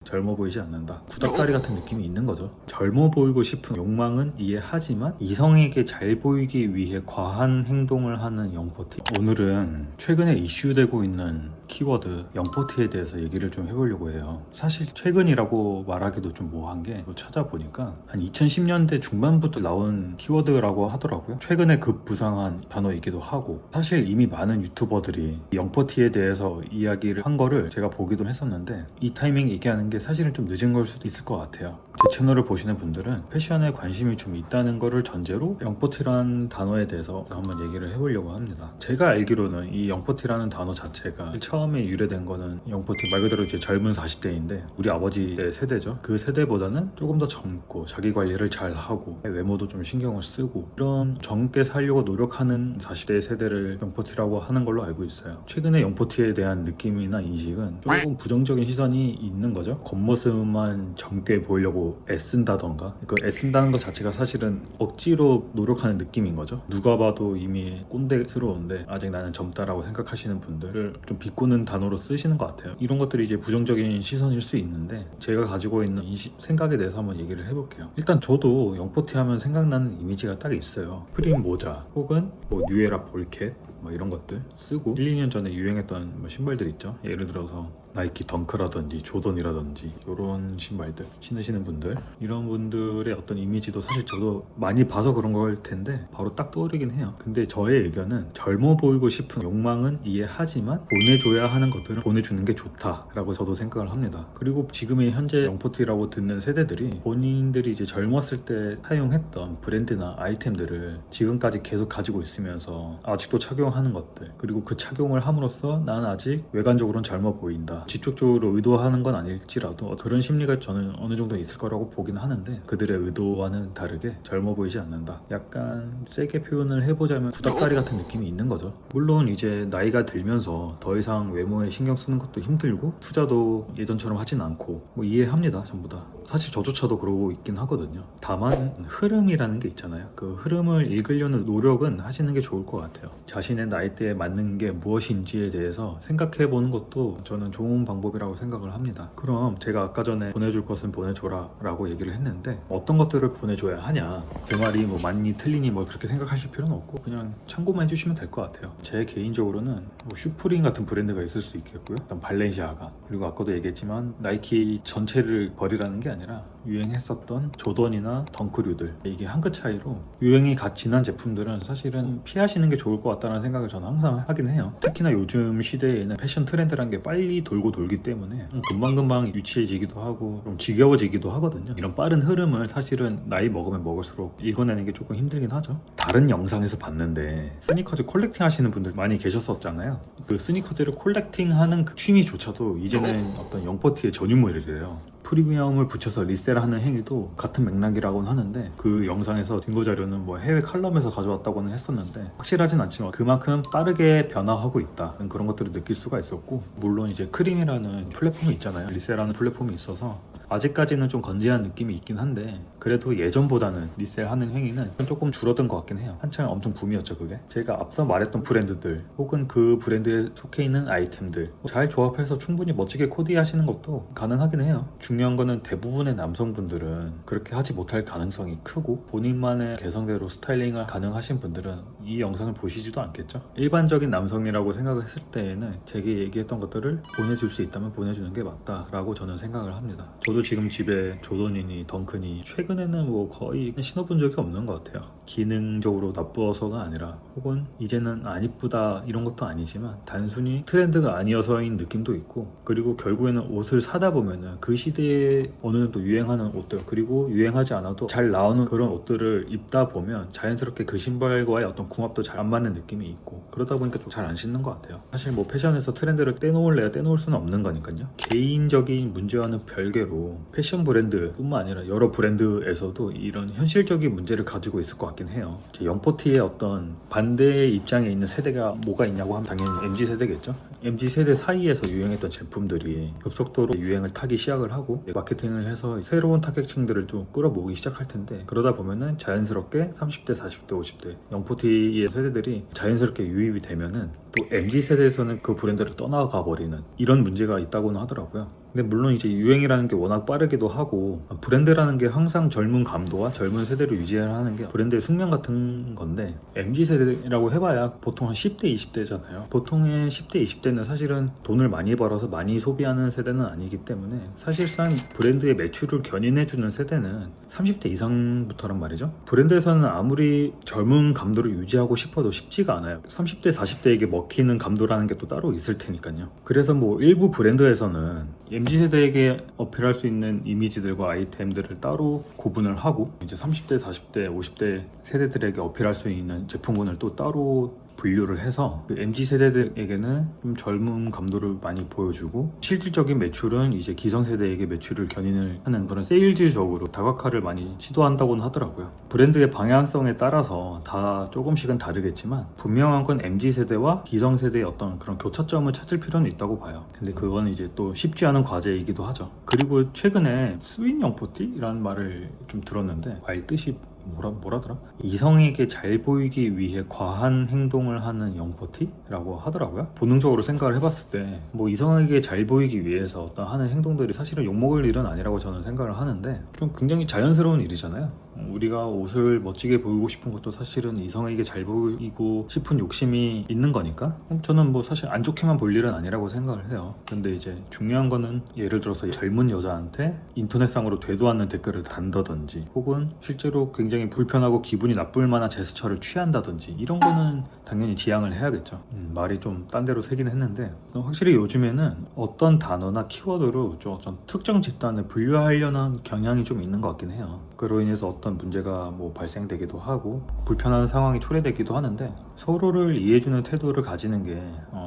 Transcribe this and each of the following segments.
젊어 보이지 않는다. 구닥다리 같은 느낌이 있는 거죠. 젊어 보이고 싶은 욕망은 이해하지만 이성에게 잘 보이기 위해 과한 행동을 하는 영포티. 오늘은 최근에 이슈되고 있는 키워드 영포티에 대해서 얘기를 좀 해보려고 해요. 사실 최근이라고 말하기도 좀 뭐한 게 찾아보니까 한 2010년대 중반부터 나온 키워드라고 하더라고요. 최근에 급부상한 단어이기도 하고, 사실 이미 많은 유튜버들이 영포티에 대해서 이야기를 한 거를 제가 보기도 했었는데 이 타이밍에 얘기하는 게 사실은 좀 늦은 걸 수도 있을 것 같아요. 제 채널을 보시는 분들은 패션에 관심이 좀 있다는 거를 전제로 영포티라는 단어에 대해서 한번 얘기를 해보려고 합니다. 제가 알기로는 이 영포티라는 단어 자체가 처음에 유래된 거는 영포티 말 그대로 이제 젊은 40대인데 우리 아버지 때 세대죠. 그 세대보다는 조금 더 젊고 자기 관리를 잘 하고 외모도 좀 신경을 쓰고 이런 젊게 살려고 노력하는 40대 세대를 영포티라고 하는 걸로 알고 있어요. 최근에 영포티에 대한 느낌이나 인식은 조금 부정적인 시선이 있는 거죠. 겉모습만 젊게 보이려고 애쓴다던가, 그 애쓴다는 것 자체가 사실은 억지로 노력하는 느낌인 거죠. 누가 봐도 이미 꼰대스러운데 아직 나는 젊다라고 생각하시는 분들을 좀 비꼬는 단어로 쓰시는 것 같아요. 이런 것들이 이제 부정적인 시선일 수 있는데 제가 가지고 있는 생각에 대해서 한번 얘기를 해볼게요. 일단 저도 영포티 하면 생각나는 이미지가 딱 있어요. 프림 모자 혹은 뭐 뉴에라 볼캣 뭐 이런 것들 쓰고 1, 2년 전에 유행했던 뭐 신발들 있죠. 예를 들어서 나이키 덩크라든지 조던이라든지 이런 신발들 신으시는 분들, 이런 분들의 어떤 이미지도 사실 저도 많이 봐서 그런 걸 텐데 바로 딱 떠오르긴 해요. 근데 저의 의견은 젊어 보이고 싶은 욕망은 이해하지만 보내줘야 하는 것들은 보내주는 게 좋다라고 저도 생각을 합니다. 그리고 지금의 현재 영포티라고 듣는 세대들이 본인들이 이제 젊었을 때 사용했던 브랜드나 아이템들을 지금까지 계속 가지고 있으면서 아직도 착용하는 것들, 그리고 그 착용을 함으로써 난 아직 외관적으로는 젊어 보인다, 직접적으로 의도하는 건 아닐지라도 그런 심리가 저는 어느 정도 있을 거라고 보긴 하는데 그들의 의도와는 다르게 젊어 보이지 않는다. 약간 세게 표현을 해보자면 구닥다리 같은 느낌이 있는 거죠. 물론 이제 나이가 들면서 더 이상 외모에 신경 쓰는 것도 힘들고 투자도 예전처럼 하진 않고 뭐 이해합니다. 전부 다. 사실 저조차도 그러고 있긴 하거든요. 다만 흐름이라는 게 있잖아요. 그 흐름을 읽으려는 노력은 하시는 게 좋을 것 같아요. 자신의 나이대에 맞는 게 무엇인지에 대해서 생각해 보는 것도 저는 좋은 방법이라고 생각을 합니다. 그럼 제가 아까 전에 보내줄 것은 보내줘라 라고 얘기를 했는데 어떤 것들을 보내줘야 하냐, 제 말이 뭐 맞니 틀리니 뭐 그렇게 생각하실 필요는 없고 그냥 참고만 해주시면 될 것 같아요. 제 개인적으로는 뭐 슈프림 같은 브랜드가 있을 수 있겠고요. 일단 발렌시아가, 그리고 아까도 얘기했지만 나이키 전체를 버리라는 게 아니라 유행했었던 조던이나 덩크류들, 이게 한 끗 차이로 유행이 갓 지난 제품들은 사실은 피하시는 게 좋을 것 같다는 생각을 저는 항상 하긴 해요. 특히나 요즘 시대에는 패션 트렌드라는 게 빨리 돌고 돌기 때문에 금방금방 유치해지기도 하고 좀 지겨워지기도 하거든요. 이런 빠른 흐름을 사실은 나이 먹으면 먹을수록 읽어내는 게 조금 힘들긴 하죠. 다른 영상에서 봤는데 스니커즈 콜렉팅 하시는 분들 많이 계셨었잖아요. 그 스니커즈를 콜렉팅하는 그 취미조차도 이제는 어떤 영포티의 전유물이래요. 프리미엄을 붙여서 리셀하는 행위도 같은 맥락이라고는 하는데 그 영상에서 증거 자료는 뭐 해외 칼럼에서 가져왔다고는 했었는데 확실하진 않지만 그만큼 빠르게 변화하고 있다, 그런 것들을 느낄 수가 있었고, 물론 이제 크림이라는 플랫폼이 있잖아요. 리셀하는 플랫폼이 있어서 아직까지는 좀 건재한 느낌이 있긴 한데 그래도 예전보다는 리셀하는 행위는 조금 줄어든 것 같긴 해요. 한창 엄청 붐이었죠 그게. 제가 앞서 말했던 브랜드들 혹은 그 브랜드에 속해 있는 아이템들 잘 조합해서 충분히 멋지게 코디하시는 것도 가능하긴 해요. 중요한 거는 대부분의 남성분들은 그렇게 하지 못할 가능성이 크고 본인만의 개성대로 스타일링을 가능하신 분들은 이 영상을 보시지도 않겠죠. 일반적인 남성이라고 생각을 했을 때에는 제게 얘기했던 것들을 보내줄 수 있다면 보내주는 게 맞다라고 저는 생각을 합니다. 저도 지금 집에 조던이니 덩크니 최근에는 뭐 거의 신어본 적이 없는 것 같아요. 기능적으로 나쁘어서가 아니라 혹은 이제는 안 이쁘다 이런 것도 아니지만 단순히 트렌드가 아니어서인 느낌도 있고, 그리고 결국에는 옷을 사다 보면은 그 시대에 어느 정도 유행하는 옷들, 그리고 유행하지 않아도 잘 나오는 그런 옷들을 입다 보면 자연스럽게 그 신발과의 어떤 궁합도 잘 안 맞는 느낌이 있고, 그러다 보니까 좀 잘 안 신는 것 같아요. 사실 뭐 패션에서 트렌드를 떼놓을래야 떼놓을 수는 없는 거니까요. 개인적인 문제와는 별개로 패션 브랜드 뿐만 아니라 여러 브랜드에서도 이런 현실적인 문제를 가지고 있을 것 같긴 해요. 영포티의 어떤 반대의 입장에 있는 세대가 뭐가 있냐고 하면 당연히 MZ세대겠죠. MZ세대 사이에서 유행했던 제품들이 급속도로 유행을 타기 시작을 하고 마케팅을 해서 새로운 타겟층들을 좀 끌어모으기 시작할 텐데, 그러다 보면은 자연스럽게 30대, 40대, 50대 영포티의 세대들이 자연스럽게 유입이 되면은 또 MZ세대에서는 그 브랜드를 떠나가 버리는 이런 문제가 있다고는 하더라고요. 근데 물론 이제 유행이라는 게 워낙 빠르기도 하고 브랜드라는 게 항상 젊은 감도와 젊은 세대를 유지하는 게 브랜드의 숙명 같은 건데 MZ세대라고 해봐야 보통 한 10대, 20대잖아요. 보통의 10대, 20대는 사실은 돈을 많이 벌어서 많이 소비하는 세대는 아니기 때문에 사실상 브랜드의 매출을 견인해주는 세대는 30대 이상부터란 말이죠. 브랜드에서는 아무리 젊은 감도를 유지하고 싶어도 쉽지가 않아요. 30대, 40대에게 먹히는 감도라는 게 또 따로 있을 테니까요. 그래서 뭐 일부 브랜드에서는 MZ세대에게 어필할 수 있는 이미지들과 아이템들을 따로 구분을 하고 이제 30대, 40대, 50대 세대들에게 어필할 수 있는 제품군을 또 따로 분류를 해서 그 MZ세대들에게는 좀 젊은 감도를 많이 보여주고 실질적인 매출은 이제 기성세대에게 매출을 견인을 하는 그런 세일즈적으로 다각화를 많이 시도한다고는 하더라고요. 브랜드의 방향성에 따라서 다 조금씩은 다르겠지만 분명한 건 MZ세대와 기성세대의 어떤 그런 교차점을 찾을 필요는 있다고 봐요. 근데 그건 이제 또 쉽지 않은 과제이기도 하죠. 그리고 최근에 스윗 영포티라는 말을 좀 들었는데 말 뜻이 뭐라더라? 이성에게 잘 보이기 위해 과한 행동을 하는 영포티라고 하더라고요. 본능적으로 생각을 해봤을 때 뭐 이성에게 잘 보이기 위해서 어떤 하는 행동들이 사실은 욕먹을 일은 아니라고 저는 생각을 하는데 좀 굉장히 자연스러운 일이잖아요. 우리가 옷을 멋지게 보이고 싶은 것도 사실은 이성에게 잘 보이고 싶은 욕심이 있는 거니까 저는 뭐 사실 안 좋게만 볼 일은 아니라고 생각을 해요. 근데 이제 중요한 거는 예를 들어서 젊은 여자한테 인터넷상으로 되도 않는 댓글을 단다든지 혹은 실제로 굉장히 불편하고 기분이 나쁠 만한 제스처를 취한다든지 이런 거는 당연히 지양을 해야겠죠. 말이 좀 딴 데로 새긴 했는데 확실히 요즘에는 어떤 단어나 키워드로 좀 어떤 특정 집단을 분류하려는 경향이 좀 있는 것 같긴 해요. 그로 인해서 어떤 문제가 뭐 발생되기도 하고 불편한 상황이 초래되기도 하는데 서로를 이해해주는 태도를 가지는 게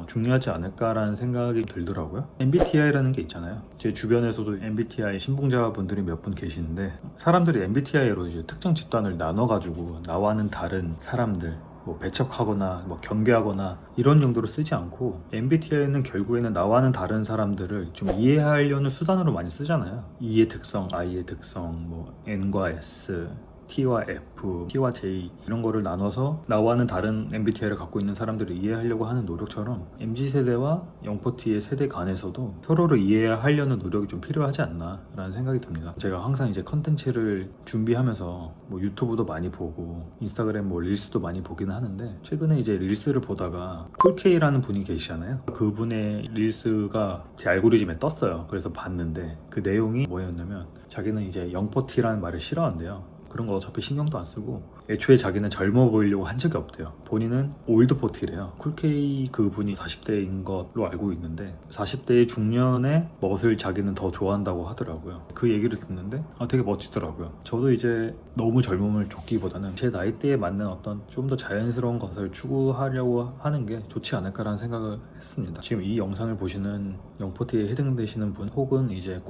중요하지 않을까라는 생각이 들더라고요. MBTI라는 게 있잖아요. 제 주변에서도 MBTI 신봉자분들이 몇 분 계시는데 사람들이 MBTI로 이제 특정 집단을 나눠가지고 나와는 다른 사람들 뭐 배척하거나 뭐 경계하거나 이런 용도로 쓰지 않고 MBTI는 결국에는 나와는 다른 사람들을 좀 이해하려는 수단으로 많이 쓰잖아요. E의 특성, I의 특성, 뭐 N과 S, T와 F, T와 J 이런 거를 나눠서 나와는 다른 MBTI를 갖고 있는 사람들을 이해하려고 하는 노력처럼 MZ세대와 영포티의 세대 간에서도 서로를 이해하려는 노력이 좀 필요하지 않나 라는 생각이 듭니다. 제가 항상 이제 컨텐츠를 준비하면서 뭐 유튜브도 많이 보고 인스타그램 뭐 릴스도 많이 보기는 하는데 최근에 이제 릴스를 보다가 쿨K라는 분이 계시잖아요. 그분의 릴스가 제 알고리즘에 떴어요. 그래서 봤는데 그 내용이 뭐였냐면 자기는 이제 영포티라는 말을 싫어한대요. 그런 거 어차피 신경도 안 쓰고 애초에 자기는 젊어 보이려고 한 적이 없대요. 본인은 올드포티래요. 쿨K 그분이 40대인 걸로 알고 있는데 40대의 중년의 멋을 자기는 더 좋아한다고 하더라고요. 그 얘기를 듣는데 되게 멋지더라고요. 저도 이제 너무 젊음을 쫓기보다는 제 나이대에 맞는 어떤 좀 더 자연스러운 것을 추구하려고 하는 게 좋지 않을까라는 생각을 했습니다. 지금 이 영상을 보시는 영포티에 해당되시는 분 혹은 이제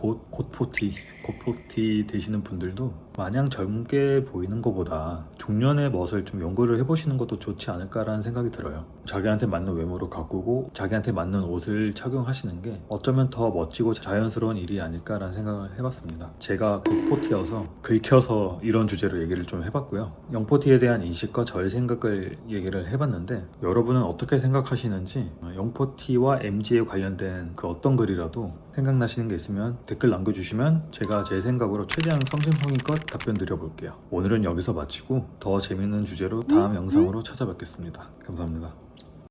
곧포티 되시는 분들도 마냥 젊게 보이는 것보다 중년의 멋을 좀 연구를 해보시는 것도 좋지 않을까라는 생각이 들어요. 자기한테 맞는 외모를 가꾸고 자기한테 맞는 옷을 착용하시는 게 어쩌면 더 멋지고 자연스러운 일이 아닐까라는 생각을 해봤습니다. 제가 곧포티여서 긁혀서 이런 주제로 얘기를 좀 해봤고요. 영포티에 대한 인식과 저의 생각을 얘기를 해봤는데 여러분은 어떻게 생각하시는지 영포티와 MG에 관련된 그 어떤 글이라도 생각나시는 게 있으면 댓글 남겨주시면 제가 제 생각으로 최대한 성심성의껏 답변 드려볼게요. 오늘은 여기서 마치고 더 재밌는 주제로 다음 영상으로 찾아뵙겠습니다. 감사합니다.